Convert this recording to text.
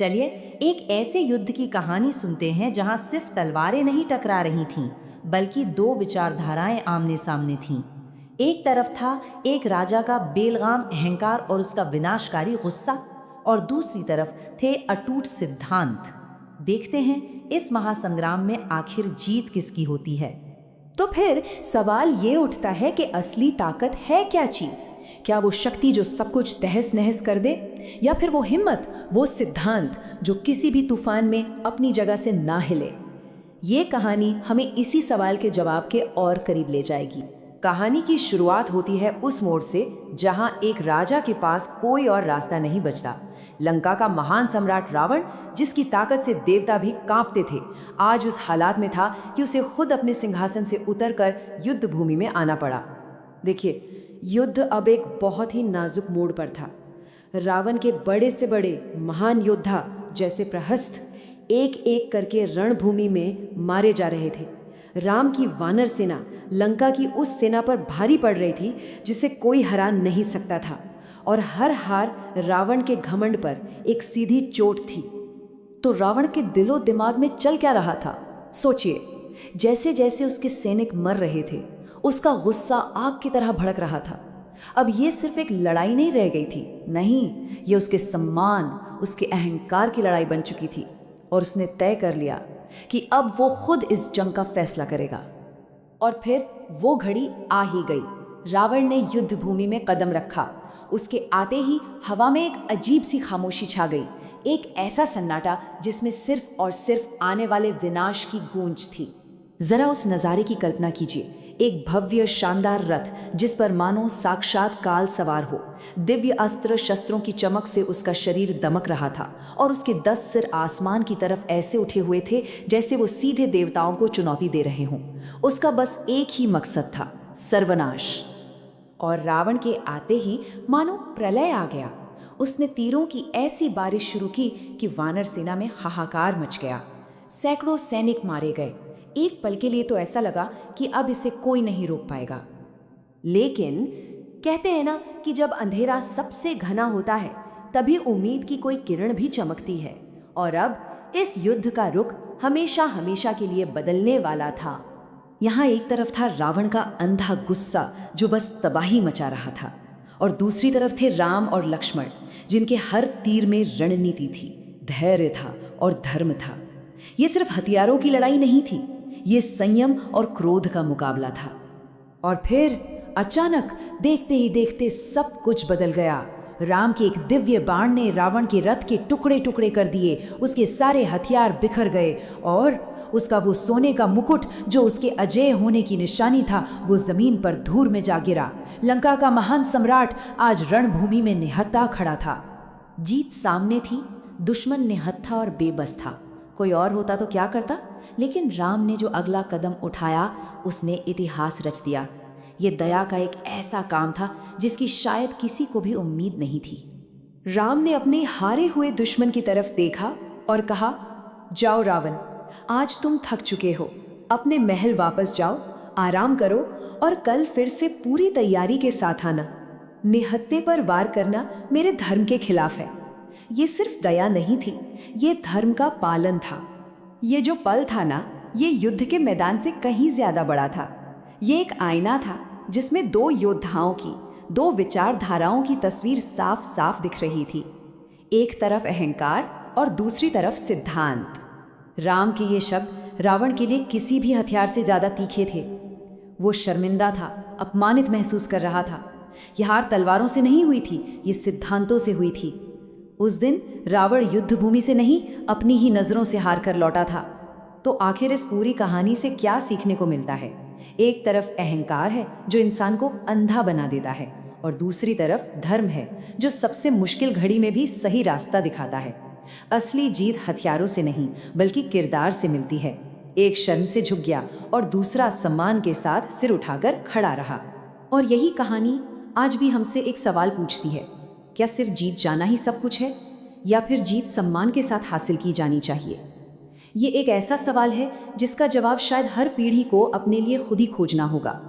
चलिए एक ऐसे युद्ध की कहानी सुनते हैं जहां सिर्फ तलवारें नहीं टकरा रही थीं, बल्कि दो विचारधाराएं आमने सामने थीं। एक तरफ था एक राजा का बेलगाम अहंकार और उसका विनाशकारी गुस्सा, और दूसरी तरफ थे अटूट सिद्धांत। देखते हैं इस महासंग्राम में आखिर जीत किसकी होती है। तो फिर सवाल ये उठता है कि असली ताकत है क्या चीज? क्या वो शक्ति जो सब कुछ तहस नहस कर दे, या फिर वो हिम्मत, वो सिद्धांत जो किसी भी तूफान में अपनी जगह से ना हिले? ये कहानी हमें इसी सवाल के जवाब के और करीब ले जाएगी। कहानी की शुरुआत होती है उस मोड़ से जहां एक राजा के पास कोई और रास्ता नहीं बचता। लंका का महान सम्राट रावण, जिसकी ताकत से देवता भी कांपते थे, आज उस हालात में था कि उसे खुद अपने सिंहासन से उतरकर युद्ध भूमि में आना पड़ा। देखिए, युद्ध अब एक बहुत ही नाजुक मोड़ पर था। रावण के बड़े से बड़े महान योद्धा जैसे प्रहस्त एक एक करके रणभूमि में मारे जा रहे थे। राम की वानर सेना लंका की उस सेना पर भारी पड़ रही थी जिसे कोई हरा नहीं सकता था, और हर हार रावण के घमंड पर एक सीधी चोट थी। तो रावण के दिलो दिमाग में चल क्या रहा था? सोचिए, जैसे जैसे उसके सैनिक मर रहे थे, उसका गुस्सा आग की तरह भड़क रहा था। अब ये सिर्फ एक लड़ाई नहीं रह गई थी, नहीं, ये उसके सम्मान, उसके अहंकार की लड़ाई बन चुकी थी। और उसने तय कर लिया कि अब वो खुद इस जंग का फैसला करेगा। और फिर वो घड़ी आ ही गई। रावण ने युद्ध भूमि में कदम रखा। उसके आते ही हवा में एक अजीब सी खामोशी छा गई, एक ऐसा सन्नाटा जिसमें सिर्फ और सिर्फ आने वाले विनाश की गूंज थी। जरा उस नज़ारे की कल्पना कीजिए, एक भव्य शानदार रथ जिस पर मानो साक्षात काल सवार हो। दिव्य अस्त्र शस्त्रों की चमक से उसका शरीर दमक रहा था, और उसके 10 सिर आसमान की तरफ ऐसे उठे हुए थे जैसे वो सीधे देवताओं को चुनौती दे रहे हों। उसका बस एक ही मकसद था, सर्वनाश। और रावण के आते ही मानो प्रलय आ गया। उसने तीरों की ऐसी बारिश शुरू की कि वानर सेना में हाहाकार मच गया। सैकड़ों सैनिक मारे गए। एक पल के लिए तो ऐसा लगा कि अब इसे कोई नहीं रोक पाएगा। लेकिन कहते हैं ना कि जब अंधेरा सबसे घना होता है, तभी उम्मीद की कोई किरण भी चमकती है। और अब इस युद्ध का रुख हमेशा हमेशा के लिए बदलने वाला था। यहाँ एक तरफ था रावण का अंधा गुस्सा जो बस तबाही मचा रहा था, और दूसरी तरफ थे राम और लक्ष्मण, जिनके हर तीर में रणनीति थी, धैर्य था और धर्म था। ये सिर्फ हथियारों की लड़ाई नहीं थी, ये संयम और क्रोध का मुकाबला था। और फिर अचानक देखते ही देखते सब कुछ बदल गया। राम के एक दिव्य बाण ने रावण के रथ के टुकड़े टुकड़े कर दिए। उसके सारे हथियार बिखर गए, और उसका वो सोने का मुकुट जो उसके अजेय होने की निशानी था, वो जमीन पर धूल में जा गिरा। लंका का महान सम्राट आज रणभूमि में निहत्था खड़ा था। जीत सामने थी, दुश्मन निहत्था और बेबस था। कोई और होता तो क्या करता, लेकिन राम ने जो अगला कदम उठाया उसने इतिहास रच दिया। ये दया का एक ऐसा काम था जिसकी शायद किसी को भी उम्मीद नहीं थी। राम ने अपने हारे हुए दुश्मन की तरफ देखा और कहा, जाओ रावण, आज तुम थक चुके हो, अपने महल वापस जाओ, आराम करो, और कल फिर से पूरी तैयारी के साथ आना। निहत्थे पर वार करना मेरे धर्म के खिलाफ है। ये सिर्फ दया नहीं थी, ये धर्म का पालन था। ये जो पल था ना, ये युद्ध के मैदान से कहीं ज्यादा बड़ा था। ये एक आईना था जिसमें दो योद्धाओं की, दो विचारधाराओं की तस्वीर साफ साफ दिख रही थी। एक तरफ अहंकार और दूसरी तरफ सिद्धांत। राम के ये शब्द रावण के लिए किसी भी हथियार से ज्यादा तीखे थे। वो शर्मिंदा था, अपमानित महसूस कर रहा था। यह हार तलवारों से नहीं हुई थी, ये सिद्धांतों से हुई थी। उस दिन रावण युद्ध भूमि से नहीं, अपनी ही नजरों से हार कर लौटा था। तो आखिर इस पूरी कहानी से क्या सीखने को मिलता है? एक तरफ अहंकार है जो इंसान को अंधा बना देता है, और दूसरी तरफ धर्म है जो सबसे मुश्किल घड़ी में भी सही रास्ता दिखाता है। असली जीत हथियारों से नहीं, बल्कि किरदार से मिलती है। एक शर्म से झुक गया और दूसरा सम्मान के साथ सिर उठाकर खड़ा रहा। और यही कहानी आज भी हमसे एक सवाल पूछती है, क्या सिर्फ जीत जाना ही सब कुछ है, या फिर जीत सम्मान के साथ हासिल की जानी चाहिए? ये एक ऐसा सवाल है जिसका जवाब शायद हर पीढ़ी को अपने लिए खुद ही खोजना होगा।